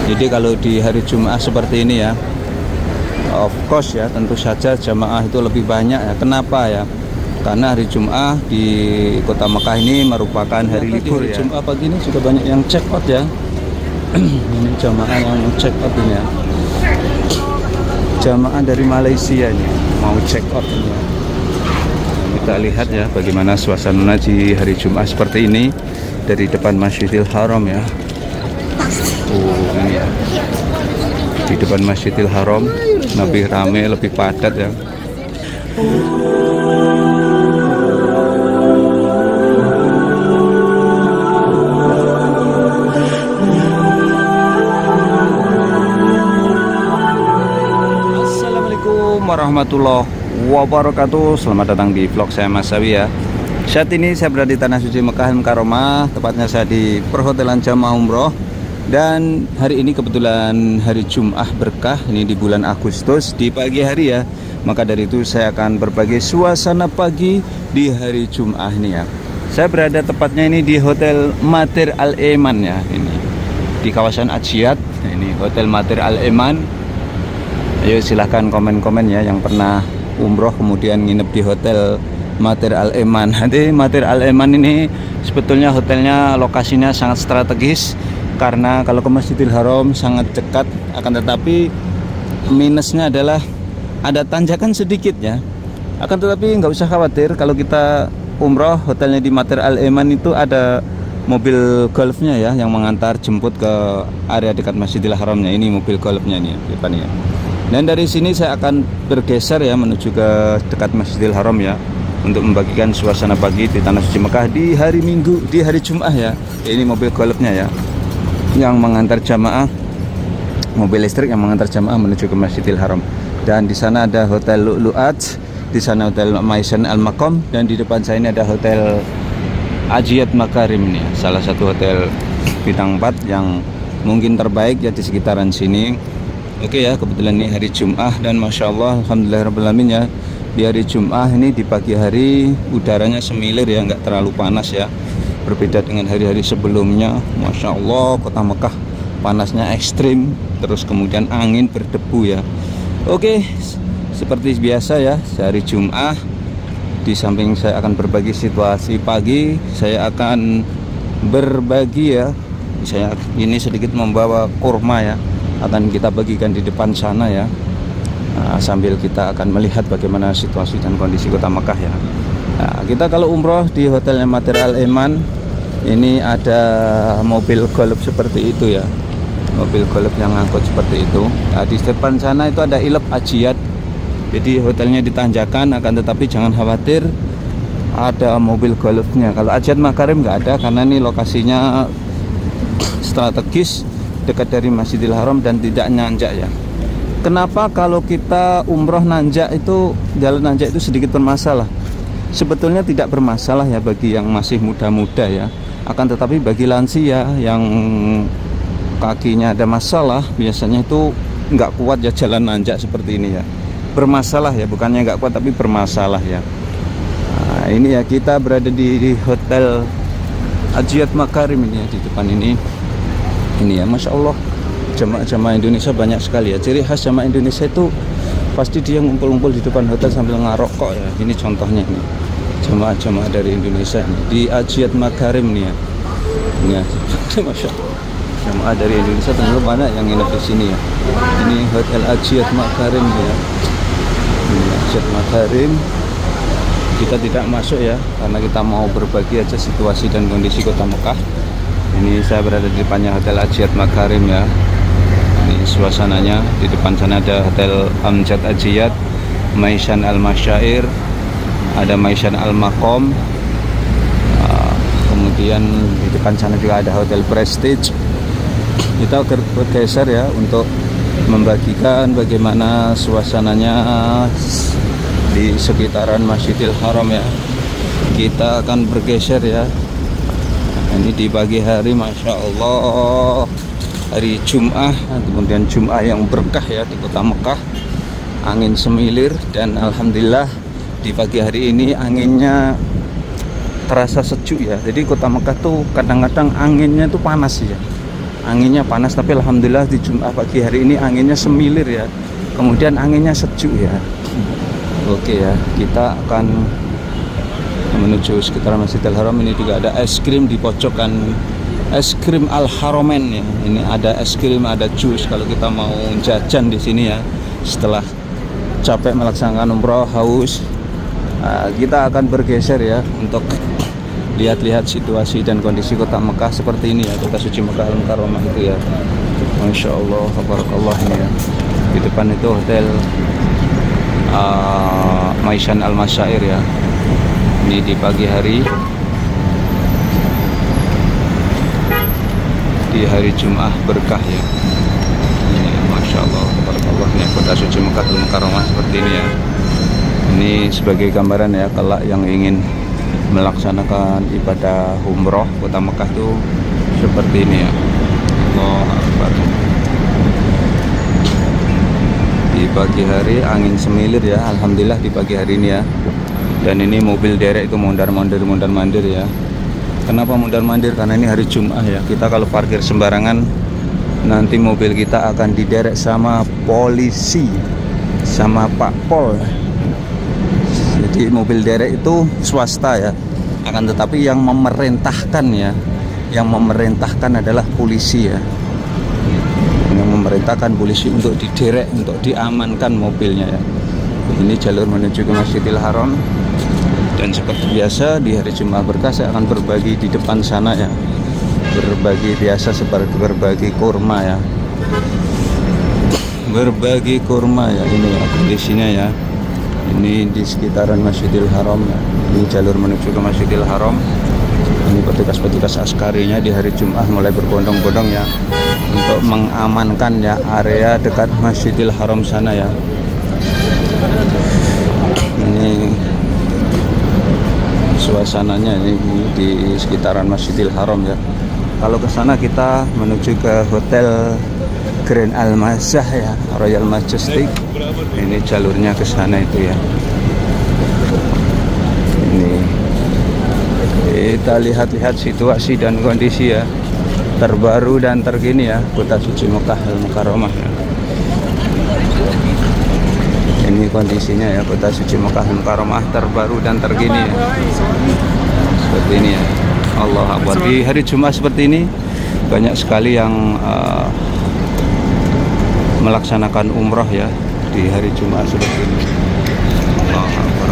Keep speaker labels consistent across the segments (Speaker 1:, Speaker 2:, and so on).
Speaker 1: Jadi kalau di hari Jumat seperti ini ya, of course ya, tentu saja jamaah itu lebih banyak ya. Kenapa ya? Karena hari Jumat di kota Mekah ini merupakan hari libur ya. Jumat pagi ini sudah banyak yang check out ya. Ini jamaah yang check out ini ya. Jamaah dari Malaysia ini mau check out ini ya. Kita lihat ya bagaimana suasana di hari Jumat seperti ini dari depan Masjidil Haram ya. Ini ya, di depan Masjidil Haram lebih ramai, lebih padat ya. Assalamualaikum warahmatullahi wabarakatuh. Selamat datang di vlog saya Mas Sawi ya. Saat ini saya berada di Tanah Suci Mekah Al-Mukarramah, tepatnya saya di perhotelan Jamaah Umroh. Dan hari ini kebetulan hari Jumat berkah, ini di bulan Agustus di pagi hari ya. Maka dari itu saya akan berbagi suasana pagi di hari Jumat ini ya. Saya berada tepatnya ini di Hotel Matir Al-Eman ya, ini di kawasan Ajiat. Nah, ini Hotel Matir Al-Eman. Ayo silahkan komen-komen ya yang pernah umroh kemudian nginep di Hotel Matir Al-Eman. Nanti Matir Al-Eman ini sebetulnya hotelnya lokasinya sangat strategis, karena kalau ke Masjidil Haram sangat dekat, akan tetapi minusnya adalah ada tanjakan sedikit ya. Akan tetapi nggak usah khawatir, kalau kita umroh hotelnya di Matir Al-Eman itu ada mobil golfnya ya, yang mengantar jemput ke area dekat Masjidil Haramnya. Ini mobil golfnya nih depan ya. Dan dari sini saya akan bergeser ya menuju ke dekat Masjidil Haram ya, untuk membagikan suasana pagi di Tanah Suci Mekah di hari Minggu, di hari Jumat ya. Ini mobil golfnya ya, yang mengantar jamaah, mobil listrik yang mengantar jamaah menuju ke Masjidil Haram. Dan di sana ada Hotel Lu'lu'at, di sana Hotel Maisan Al-Maqam, dan di depan saya ini ada Hotel Ajiat Makarim nih, salah satu hotel bintang 4 yang mungkin terbaik ya di sekitaran sini. Oke ya, kebetulan ini hari Jumat dan Masya Allah, Alhamdulillahirrahmanirrahim ya. Di hari Jumat ini di pagi hari udaranya semilir ya, nggak terlalu panas ya. Berbeda dengan hari-hari sebelumnya, Masya Allah, kota Mekah panasnya ekstrim, terus kemudian angin berdebu ya. Oke, seperti biasa ya, sehari Jumat, di samping saya akan berbagi situasi pagi, saya akan berbagi ya, saya ini sedikit membawa kurma ya, akan kita bagikan di depan sana ya. Sambil kita akan melihat bagaimana situasi dan kondisi kota Mekah ya. Nah, kita kalau umroh di hotelnya Matir Al-Eman, ini ada mobil golf seperti itu ya, mobil golf yang ngangkut seperti itu. Nah, di depan sana itu ada Ilep Ajiat. Jadi hotelnya ditanjakan, akan tetapi jangan khawatir, ada mobil golfnya. Kalau Ajiat Makarim nggak ada, karena ini lokasinya strategis, dekat dari Masjidil Haram dan tidak nanjak ya. Kenapa kalau kita umroh nanjak itu, jalan nanjak itu sedikit bermasalah? Sebetulnya tidak bermasalah ya bagi yang masih muda-muda ya. Akan tetapi bagi lansia yang kakinya ada masalah, biasanya itu nggak kuat ya jalan nanjak seperti ini ya. Bermasalah ya, bukannya nggak kuat tapi bermasalah ya. Nah, ini ya, kita berada di Hotel Ajiat Makarim ini ya, di depan ini. Ini ya, Masya Allah, jamaah-jamaah Indonesia banyak sekali ya. Ciri khas jamaah Indonesia itu pasti dia ngumpul-ngumpul di depan hotel sambil ngarokok ya. Ini contohnya ini, jamaah-jamaah dari Indonesia ini di Ajiat Makarim nih ya. Ini ya, Masya Allah, jamaah dari Indonesia tentu banyak yang nginep di sini ya. Ini Hotel Ajiat Makarim ya. Ini Ajiat Makarim. Kita tidak masuk ya, karena kita mau berbagi aja situasi dan kondisi kota Mekah. Ini saya berada di depannya Hotel Ajiat Makarim ya. Ini suasananya, di depan sana ada Hotel Amjad Ajiat, Maisan Al-Masyair, ada Maisan Al-Maqam. Kemudian di depan sana juga ada Hotel Prestige. Kita bergeser ya untuk membagikan bagaimana suasananya di sekitaran Masjidil Haram ya. Kita akan bergeser ya. Ini di pagi hari, Masya Allah, hari Jumat, kemudian Jumat yang berkah ya di kota Mekah. Angin semilir dan Alhamdulillah di pagi hari ini anginnya terasa sejuk ya. Jadi kota Mekah tuh kadang-kadang anginnya tuh panas ya. anginnya panas, tapi alhamdulillah di Jumat pagi hari ini anginnya semilir ya, kemudian anginnya sejuk ya. Oke ya, kita akan menuju sekitar Masjidil Haram. Ini juga ada es krim di pojokan, es krim Al Haromen ya. Ini ada es krim, ada jus kalau kita mau jajan di sini ya. Setelah capek melaksanakan umroh, haus, kita akan bergeser ya untuk lihat-lihat situasi dan kondisi kota Mekah seperti ini ya, kota suci Mekah Al-Mukarramah itu ya. Masya Allah, tabarakallah ini ya. Di depan itu hotel Maishan Al-Masyair ya. Ini di pagi hari, di hari Jumat berkah ya. Ini Masya Allah, tabarakallah, ini kota suci Mekah Al-Mukarramah seperti ini ya. Ini sebagai gambaran ya, kalau yang ingin melaksanakan ibadah umroh kota Mekah itu seperti ini ya. Allahu Akbar. Di pagi hari angin semilir ya, alhamdulillah di pagi hari ini ya. Dan ini mobil derek itu mondar-mandir ya. Kenapa mondar-mandir? Karena ini hari Jumat ya. Kita kalau parkir sembarangan nanti mobil kita akan diderek sama polisi, sama Pak Pol. Jadi mobil derek itu swasta ya, akan tetapi yang memerintahkan ya, yang memerintahkan adalah polisi ya. Yang memerintahkan polisi untuk diderek, untuk diamankan mobilnya ya. Ini jalur menuju ke Masjidil Haram. Dan seperti biasa di hari Jumat berkah saya akan berbagi di depan sana ya. Berbagi biasa seperti berbagi kurma ya. Berbagi kurma ya, ini ya kondisinya ya. Ini di sekitaran Masjidil Haram ya. Ini jalur menuju ke Masjidil Haram. Ini petugas-petugas askarinya di hari Jumat mulai berbondong-bondong ya untuk mengamankan ya area dekat Masjidil Haram sana ya. Ini suasananya ini di sekitaran Masjidil Haram ya. Kalau ke sana kita menuju ke Hotel Grand Al-Mazah ya, Royal Majestic. Ini jalurnya ke sana itu ya. Ini kita lihat-lihat situasi dan kondisi ya, terbaru dan terkini ya, kota suci Mekah Al-Mukarramah ya. Ini kondisinya ya, kota suci Mekah Al-Mukarramah terbaru dan terkini ya. Seperti ini ya. Allah Akbar. Di hari Jumat seperti ini banyak sekali yang melaksanakan umroh ya di hari Jumat seperti ini. Allah Akbar.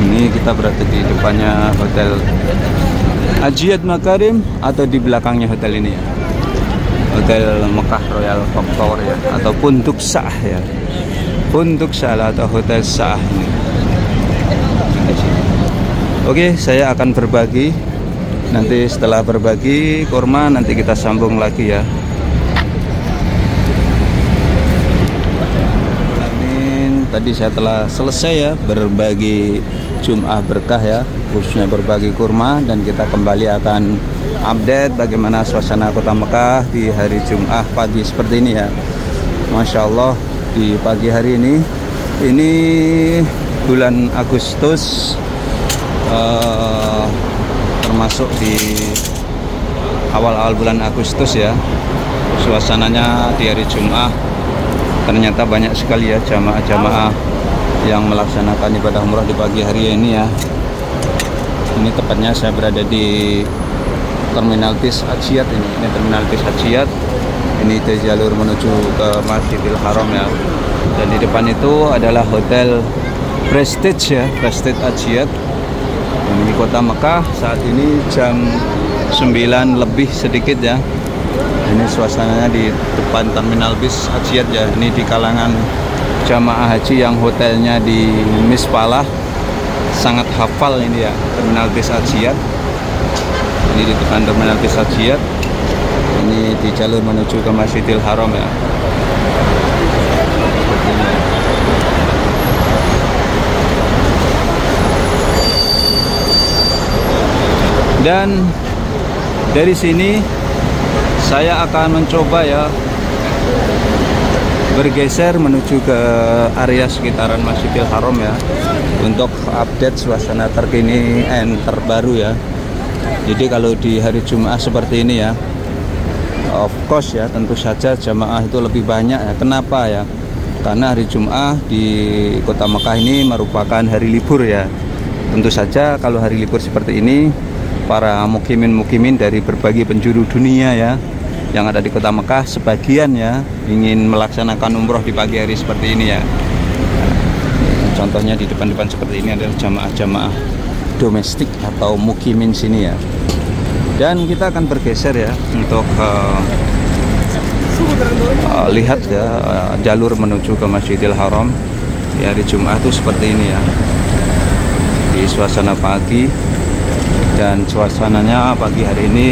Speaker 1: Ini kita berada di depannya Hotel Ajiyad Makarim, atau di belakangnya hotel ini ya, Hotel Mekah Royal Tower ya, atau Punduk Sa'ah ya, Punduk Sa'ah atau Hotel Sa'ah ini. Oke, saya akan berbagi. Nanti setelah berbagi kurma, nanti kita sambung lagi ya. Amin. Tadi saya telah selesai ya berbagi Jumat berkah ya, khususnya berbagi kurma, dan kita kembali akan update bagaimana suasana kota Mekah di hari Jumat pagi seperti ini ya. Masya Allah, di pagi hari ini bulan Agustus, termasuk di awal-awal bulan Agustus ya. Suasananya di hari Jumat ternyata banyak sekali ya jamaah-jamaah yang melaksanakan ibadah umrah di pagi hari ini ya. Ini tepatnya saya berada di Terminal Bis Ajiyad ini Terminal Bis Ajiyad. Ini di jalur menuju ke Masjidil Haram ya. Dan di depan itu adalah Hotel Prestige ya, Prestige Ajiyad. Dan ini kota Mekah saat ini jam 9 lebih sedikit ya. Ini suasananya di depan Terminal Bis Ajiyad ya. Ini di kalangan jamaah haji yang hotelnya di Mispalah, sangat hafal ini ya Terminal Bis Ajiyad. Ini di depan Terminal Bis Ajiyad. Ini di jalur menuju ke Masjidil Haram ya. Dan dari sini saya akan mencoba ya bergeser menuju ke area sekitaran Masjidil Haram ya, untuk update suasana terkini dan terbaru ya Jadi kalau di hari Jumat seperti ini ya, of course ya, tentu saja jamaah itu lebih banyak ya. Kenapa ya? Karena hari Jumat di kota Mekah ini merupakan hari libur ya. Tentu saja kalau hari libur seperti ini, para mukimin dari berbagai penjuru dunia ya yang ada di kota Mekah sebagian ya ingin melaksanakan umroh di pagi hari seperti ini ya. Contohnya di depan-depan seperti ini adalah jamaah-jamaah domestik atau mukimin sini ya. Dan kita akan bergeser ya untuk lihat ya jalur menuju ke Masjidil Haram ya. Hari Jumat itu seperti ini ya, di suasana pagi, dan suasananya pagi hari ini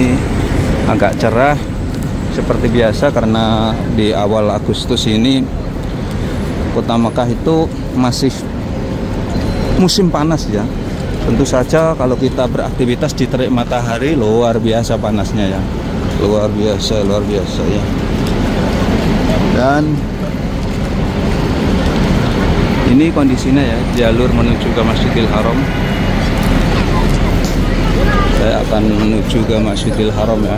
Speaker 1: agak cerah seperti biasa karena di awal Agustus ini kota Mekah itu masih musim panas ya. Tentu saja kalau kita beraktivitas di terik matahari luar biasa panasnya ya, luar biasa ya. Dan ini kondisinya ya, jalur menuju ke Masjidil Haram. Saya akan menuju ke Masjidil Haram ya,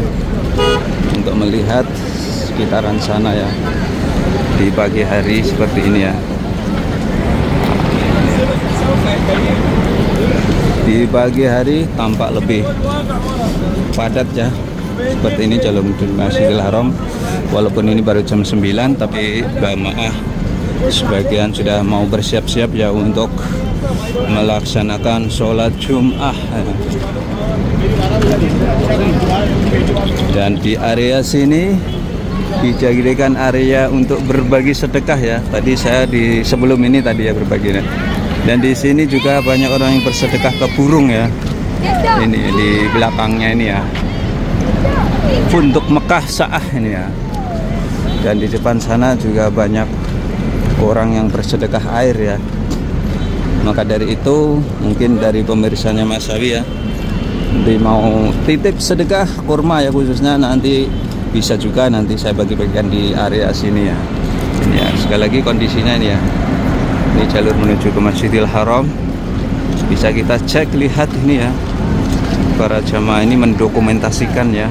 Speaker 1: untuk melihat sekitaran sana ya di pagi hari seperti ini ya. Di pagi hari tampak lebih padat ya, seperti ini jalur menuju Masjidil Haram. Walaupun ini baru jam 9, tapi jamaah sebagian sudah mau bersiap-siap ya untuk melaksanakan sholat Jum'ah. Dan di area sini dijadikan area untuk berbagi sedekah ya. Tadi saya di sebelum ini tadi ya berbagi. Dan di sini juga banyak orang yang bersedekah ke burung ya. Ini di belakangnya ini ya, untuk Mekah Sa'ah ini ya. Dan di depan sana juga banyak orang yang bersedekah air ya. Maka dari itu mungkin dari pemirsanya Mas Sawi ya, nanti mau titip sedekah kurma ya khususnya, nanti bisa juga nanti saya bagi-bagikan di area sini ya. Ini ya, sekali lagi kondisinya ini ya. Ini jalur menuju ke Masjidil Haram. Bisa kita cek, lihat ini ya. Para jamaah ini mendokumentasikan ya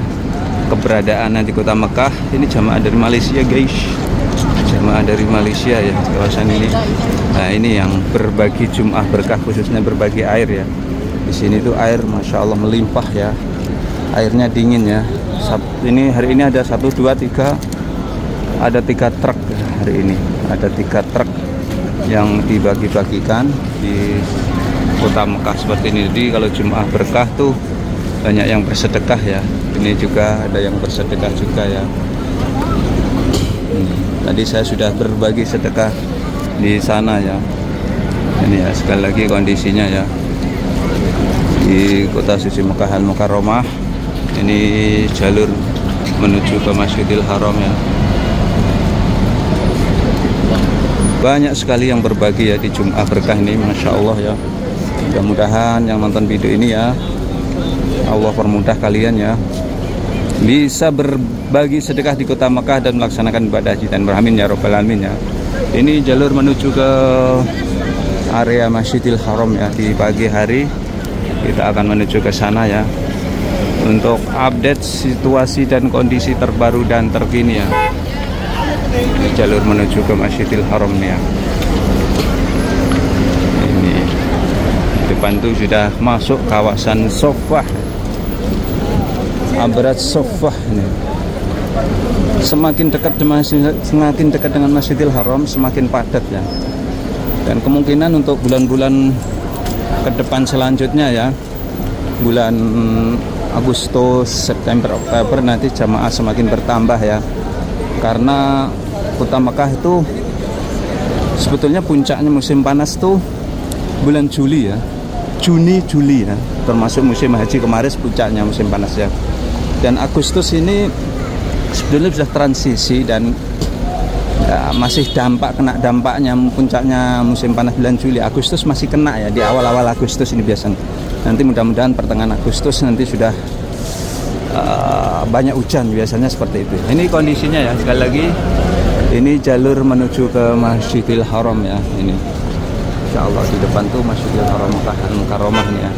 Speaker 1: keberadaan di kota Mekah. Ini jamaah dari Malaysia guys, jamaah dari Malaysia ya, kawasan ini. Nah ini yang berbagi Jum'ah berkah, khususnya berbagi air ya. Di sini tuh air Masya Allah melimpah ya, airnya dingin ya. Ini hari ini ada 1, 2, 3, ada 3 truk ya, hari ini ada 3 truk yang dibagi-bagikan di kota Mekah seperti ini. Jadi kalau Jum'ah berkah tuh banyak yang bersedekah ya. Ini juga ada yang bersedekah juga ya. Tadi saya sudah berbagi sedekah di sana ya. Ini ya, sekali lagi kondisinya ya di kota suci Mekah Al-Mukarramah. Ini jalur menuju ke Masjidil Haram ya. Banyak sekali yang berbagi ya di Jum'ah berkah ini, Masya Allah ya. Mudah-mudahan yang nonton video ini ya, Allah permudah kalian ya, bisa berbagi sedekah di kota Mekah dan melaksanakan ibadah haji dan berhamin ya robbal alamin ya. Ini jalur menuju ke area Masjidil Haram ya. Di pagi hari kita akan menuju ke sana ya, untuk update situasi dan kondisi terbaru dan terkini ya. Ini jalur menuju ke Masjidil Haram nih ya. Ini depan tuh sudah masuk kawasan Sofah, Abrat Sofah ini. Semakin dekat dengan Masjidil Haram semakin padat ya. Dan kemungkinan untuk bulan-bulan ke depan selanjutnya ya, bulan Agustus, September, Oktober nanti jamaah semakin bertambah ya. Karena kota Mekah itu sebetulnya puncaknya musim panas tuh bulan Juli ya, Juni Juli ya, termasuk musim haji kemarin puncaknya musim panas ya. Dan Agustus ini sebetulnya sudah transisi dan ya, masih kena dampaknya puncaknya musim panas bulan Juli. Agustus masih kena ya, di awal-awal Agustus ini biasanya. Nanti mudah-mudahan pertengahan Agustus nanti sudah banyak hujan, biasanya seperti itu. Ini kondisinya ya, sekali lagi ini jalur menuju ke Masjidil Haram ya. Ini Insya Allah di depan tuh Masjidil Haram Mekah Al-Mukarramah ya.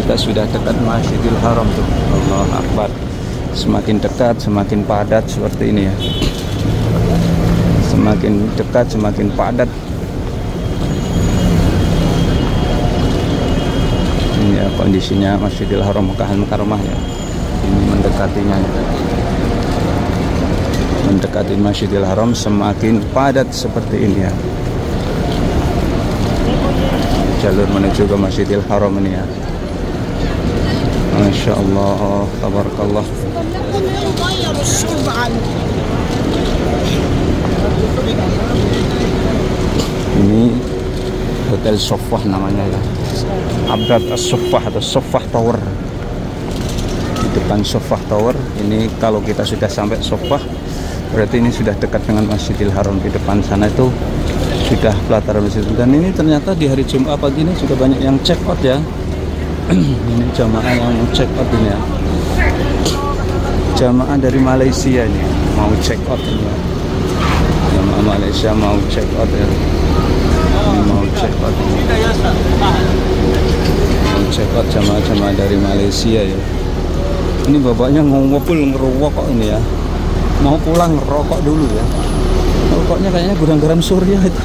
Speaker 1: Di Kita sudah dekat Masjidil Haram tuh. Allahu Akbar. Semakin dekat semakin padat seperti ini ya. Semakin dekat semakin padat. Ini ya kondisinya Masjidil Haram Makkah Al-Mukarramah ya. Ini mendekatinya ya. Mendekati Masjidil Haram semakin padat seperti ini ya. Jalur menuju ke Masjidil Haram ini ya. Masya Allah, tabarakallah. Ini Hotel Sofah namanya ya. Abad As-Sofah atau Sofah Tower. Di depan Sofah Tower. Ini kalau kita sudah sampai Sofah, berarti ini sudah dekat dengan Masjidil Haram. Di depan sana itu sudah pelataran masjid. Dan ini ternyata di hari Jumat pagi ini juga banyak yang check out ya. Ini jamaah yang check out ini ya. Jamaah dari Malaysia ini mau check out ini ya. Jamaah Malaysia mau check out ya. Ini mau check out ini. Mau check out jamaah-jamaah dari Malaysia ya. Ini bapaknya ngopul ngerokok kok ini ya. Mau pulang ngerokok dulu ya. Rokoknya kayaknya gudang garam Surya itu.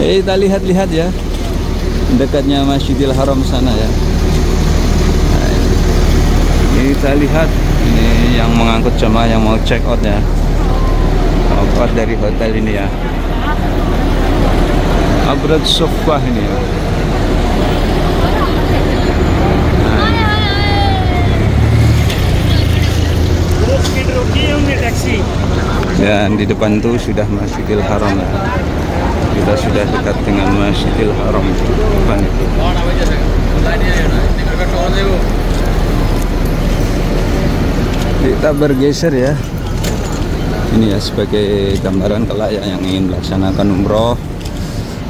Speaker 1: Kita lihat-lihat ya. Dekatnya Masjidil Haram sana ya. Nah, ini kita lihat ini yang mengangkut jemaah yang mau check out ya. Check out dari hotel ini ya. Abad Sofah ini ya. Dan di depan tuh sudah Masjidil Haram ya. Kita sudah dekat dengan Masjidil Haram depan itu. Kita bergeser ya. Ini ya sebagai gambaran kalau yang ingin melaksanakan umroh.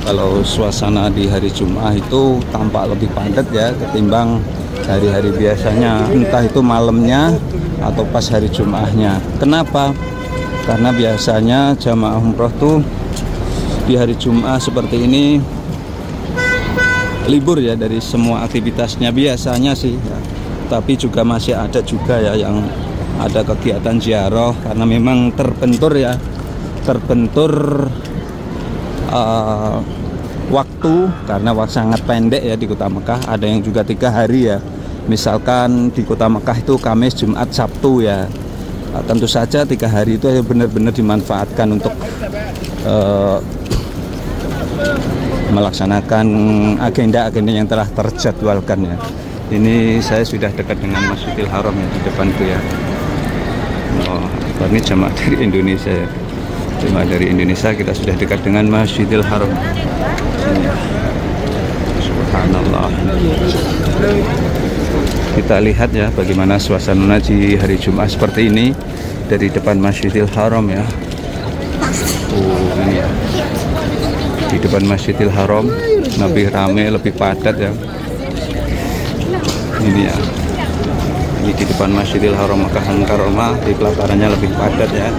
Speaker 1: Kalau suasana di hari Jumat itu tampak lebih padat ya ketimbang hari-hari biasanya, entah itu malamnya atau pas hari Jumatnya. Kenapa? Karena biasanya jamaah umroh tuh di hari Jumat seperti ini libur ya dari semua aktivitasnya biasanya sih ya. Tapi juga masih ada juga ya yang ada kegiatan ziarah karena memang terbentur ya, terbentur waktu karena waktu sangat pendek ya di Kota Mekah. Ada yang juga 3 hari ya, misalkan di Kota Mekah itu Kamis, Jumat, Sabtu ya. Tentu saja 3 hari itu benar-benar dimanfaatkan untuk melaksanakan agenda-agenda yang telah terjadwalkan ya. Ini saya sudah dekat dengan Masjidil Haram ya di depan itu ya. Oh, ini jamaah dari Indonesia ya. Jemaah dari Indonesia, kita sudah dekat dengan Masjidil Haram. Sini ya. Subhanallah. Kita lihat ya bagaimana suasana di hari Jumat seperti ini dari depan Masjidil Haram ya. Ini ya. Di depan Masjidil Haram lebih ramai, lebih padat ya. Ini ya. Ini di depan Masjidil Haram Makkah Al-Mukarramah, di pelatarannya lebih padat ya.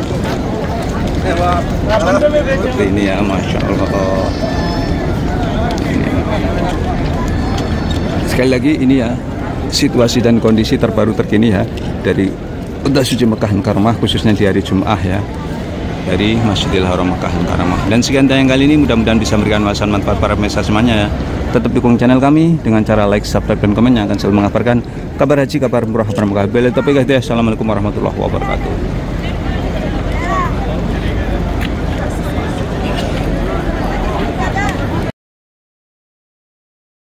Speaker 1: Seperti ini ya, Masya Allah. Ini ya. Sekali lagi ini ya situasi dan kondisi terbaru terkini ya dari Kota Suci Makkah Al-Mukarramah khususnya di hari Jumat ya, dari Masjidil Haram Makkah Al-Mukarramah. Dan sekian tayang kali ini, mudah-mudahan bisa memberikan wawasan manfaat para pemirsa semuanya ya. Tetap dukung channel kami dengan cara like, subscribe, dan komen yang akan selalu mengabarkan kabar haji, kabar umroh, kabar Mekah. Assalamualaikum warahmatullahi wabarakatuh.